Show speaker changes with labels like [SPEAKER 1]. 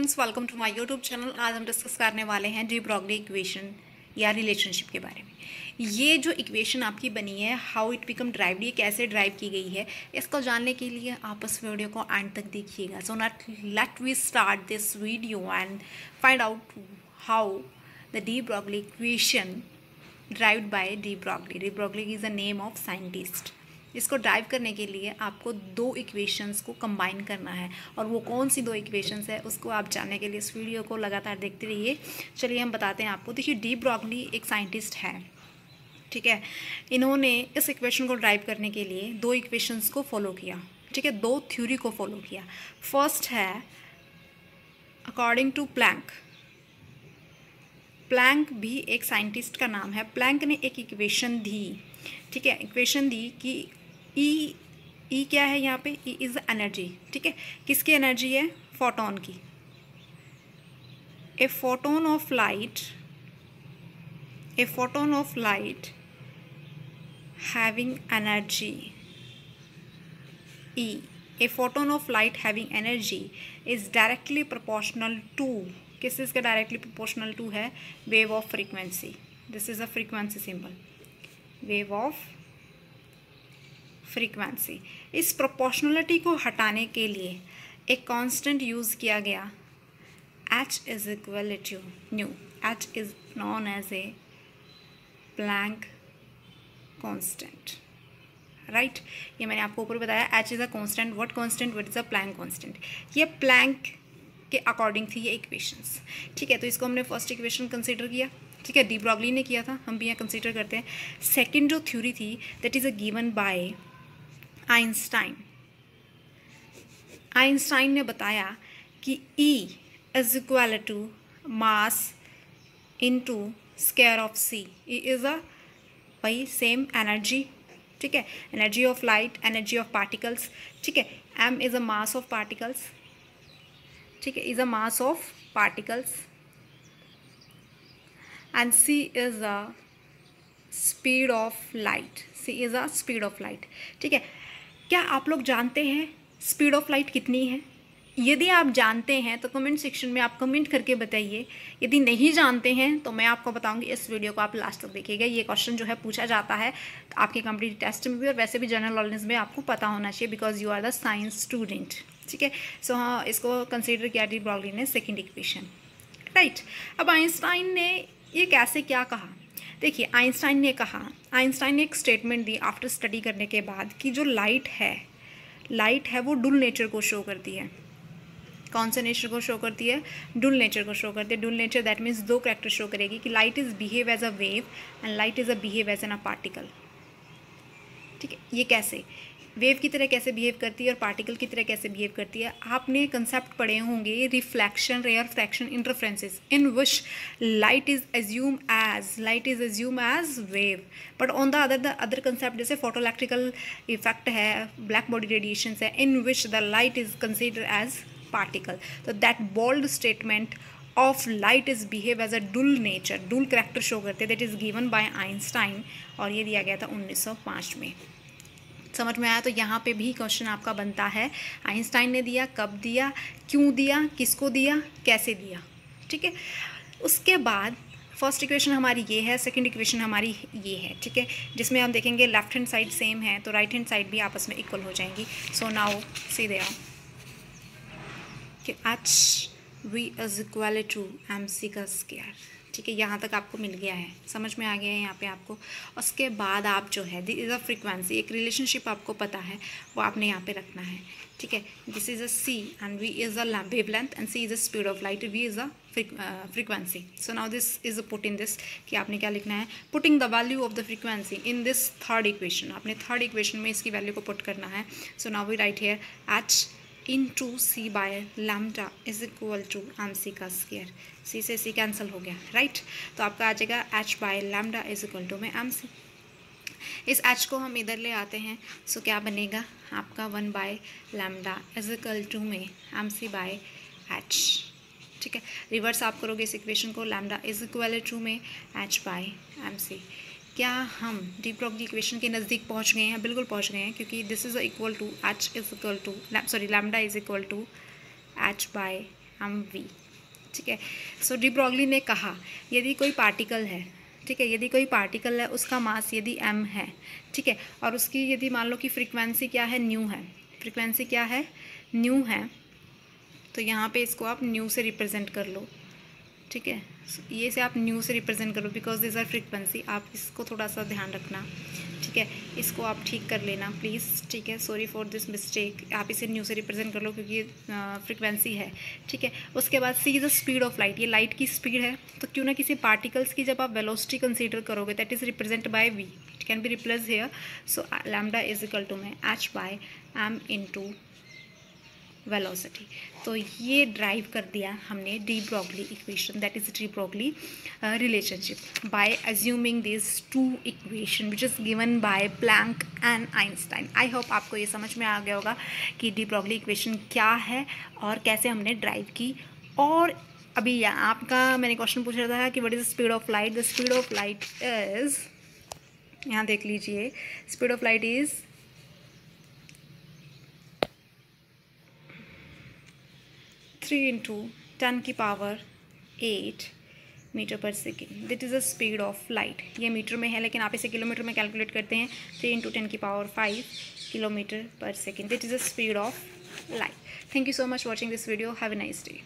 [SPEAKER 1] Friends, welcome to my YouTube channel. आज हम discuss करने वाले हैं डी ब्रॉगली इक्वेशन या रिलेशनशिप के बारे में। ये जो इक्वेशन आपकी बनी है, हाउ इट बिकम ड्राइव्ड, ये कैसे ड्राइव की गई है, इसको जानने के लिए आप इस वीडियो को एंड तक देखिएगा। So let we start this video and find out how the de Broglie equation derived by de Broglie. De Broglie is the name of scientist. इसको ड्राइव करने के लिए आपको दो इक्वेशंस को कंबाइन करना है, और वो कौन सी दो इक्वेशंस है उसको आप जानने के लिए इस वीडियो को लगातार देखते रहिए। चलिए हम बताते हैं आपको। देखिए, डी ब्रॉगली एक साइंटिस्ट है, ठीक है। इन्होंने इस इक्वेशन को ड्राइव करने के लिए दो इक्वेशंस को फॉलो किया, ठीक है, दो थ्योरी को फॉलो किया। फर्स्ट है अकॉर्डिंग टू प्लैंक। प्लैंक भी एक साइंटिस्ट का नाम है। प्लैंक ने एक इक्वेशन दी, ठीक है, इक्वेशन दी कि ई क्या है यहाँ पे, ई इज़ एनर्जी, ठीक है। किसकी एनर्जी है? फोटोन की। A photon of light having energy E, a photon of light having energy is directly proportional to, किस चीज़ का डायरेक्टली प्रोपोर्शनल टू है? Wave of frequency. This is a frequency symbol, wave of frequency. इस proportionality को हटाने के लिए एक कांस्टेंट यूज़ किया गया, h is equal to nu. h is known as a Planck constant, right. ये मैंने आपको ऊपर बताया, h is a constant. What constant? What is a Planck constant. ये प्लैंक के अकॉर्डिंग थी ये इक्वेशंस, ठीक है। तो इसको हमने फर्स्ट इक्वेशन कंसीडर किया, ठीक है, डी ब्रॉगली ने किया था, हम भी यहाँ कंसीडर करते हैं। सेकंड जो थ्योरी थी, that is a given by Einstein. Einstein ने बताया कि E is equal to mass into square of C। E is a वही सेम एनर्जी, ठीक है, energy of light, energy of particles, ठीक है। M is a mass of particles, ठीक है, is a mass of particles, and C is a speed of light. C is a speed of light, ठीक है। क्या आप लोग जानते हैं स्पीड ऑफ लाइट कितनी है? यदि आप जानते हैं तो कमेंट सेक्शन में आप कमेंट करके बताइए। यदि नहीं जानते हैं तो मैं आपको बताऊंगी। इस वीडियो को आप लास्ट तक देखिएगा। ये क्वेश्चन जो है पूछा जाता है आपके कॉम्पिटिटिव टेस्ट में भी, और वैसे भी जनरल नॉलेज में आपको पता होना चाहिए, because you are the science student, ठीक है। सो हाँ, इसको कंसिडर किया डी ब्रॉगली ने सेकेंड इक्वेशन, राइट। अब आइंस्टाइन ने ये कैसे क्या कहा? देखिए, आइंस्टाइन ने एक स्टेटमेंट दी आफ्टर स्टडी करने के बाद कि जो लाइट है वो डुल नेचर को शो करती है। कौन से नेचर को शो करती है? डुल नेचर को शो करती है। डुल नेचर दैट मीन्स दो कैरेक्टर शो करेगी कि light is behave as a wave and light is a behave as an a particle, ठीक है। ये कैसे वेव की तरह कैसे बिहेव करती है और पार्टिकल की तरह कैसे बिहेव करती है? आपने कंसेप्ट पढ़े होंगे, reflection, refraction, interferences, in which light is assume as wave, but on the other concept जैसे फोटोइलेक्ट्रिकल इफेक्ट है, ब्लैक बॉडी रेडिएशन है, in which the light is consider as particle. तो that bold statement of light is behave as a dual nature, dual character show करते, that is given by Einstein, और ये दिया गया था 1905 में। समझ में आया? तो यहाँ पे भी क्वेश्चन आपका बनता है, आइंस्टाइन ने दिया, कब दिया, क्यों दिया, किसको दिया, कैसे दिया, ठीक है। उसके बाद फर्स्ट इक्वेशन हमारी ये है, सेकंड इक्वेशन हमारी ये है, ठीक है, जिसमें हम देखेंगे लेफ्ट हैंड साइड सेम है तो राइट हैंड साइड भी आपस में इक्वल हो जाएंगी। सो नाउ सी देयर कि HV is equal to MC का स्क्वायर, ठीक है। यहाँ तक आपको मिल गया है, समझ में आ गया है यहाँ पे आपको। उसके बाद आप जो है दिस इज़ अ फ्रीक्वेंसी, एक रिलेशनशिप आपको पता है वो आपने यहाँ पे रखना है, ठीक है। This is a C and V is a wavelength and C is a speed of light, V is a frequency. So now this is put in this कि आपने क्या लिखना है, putting the value of the frequency in this third equation. आपने third equation में इसकी value को put करना है। So now we write here H into C by lambda is equal to MC का स्क्वायर। C से C कैंसिल हो गया, राइट। तो आपका आ जाएगा H by lambda is equal to में MC। इस H को हम इधर ले आते हैं, सो क्या बनेगा आपका 1 by lambda is equal to में MC by H, ठीक है। रिवर्स आप करोगे इस इक्वेशन को, लैम्डा इज इक्वल टू में H by MC। क्या हम डी ब्रॉगली इक्वेशन के नज़दीक पहुंच गए हैं? बिल्कुल पहुंच गए हैं, क्योंकि this is equal to H is equal to lambda is equal to H by हम v, ठीक है। सो डी ब्रॉगली ने कहा यदि कोई पार्टिकल है, ठीक है, यदि कोई पार्टिकल है उसका मास यदि m है, ठीक है, और उसकी यदि मान लो कि फ्रीक्वेंसी क्या है, न्यू है, फ्रीक्वेंसी क्या है, न्यू है, तो यहाँ पे इसको आप न्यू से रिप्रेजेंट कर लो, ठीक है। ये से आप न्यू से रिप्रेजेंट करो बिकॉज दिस आर फ्रीक्वेंसी। आप इसको थोड़ा सा ध्यान रखना, ठीक है, इसको आप ठीक कर लेना प्लीज़, ठीक है। सॉरी फॉर दिस मिस्टेक, आप इसे न्यू से रिप्रेजेंट कर लो क्योंकि ये फ्रीक्वेंसी है, ठीक है। उसके बाद see the speed of light, ये लाइट की स्पीड है, तो क्यों ना किसी पार्टिकल्स की जब आप वेलोसिटी कंसीडर करोगे that is represent by V, it can be replace here. So lambda is equal to में H by M into velocity. तो ये ड्राइव कर दिया हमने de Broglie equation, that is de Broglie relationship by assuming this two equation which is given by Planck and Einstein. I hope आपको ये समझ में आ गया होगा कि डी ब्रॉगली इक्वेशन क्या है और कैसे हमने ड्राइव की। और अभी आपका मैंने क्वेश्चन पूछ रहा था कि what is the speed of light. The speed of light is, यहाँ देख लीजिए, speed of light is 3 into 10 की पावर 8 मीटर पर second, that is the speed of light. ये मीटर में है लेकिन आप इसे किलोमीटर में कैलकुलेट करते हैं, 3 into 10 की पावर 5 किलोमीटर पर second, that is the speed of light. Thank you so much watching this video, have a nice day.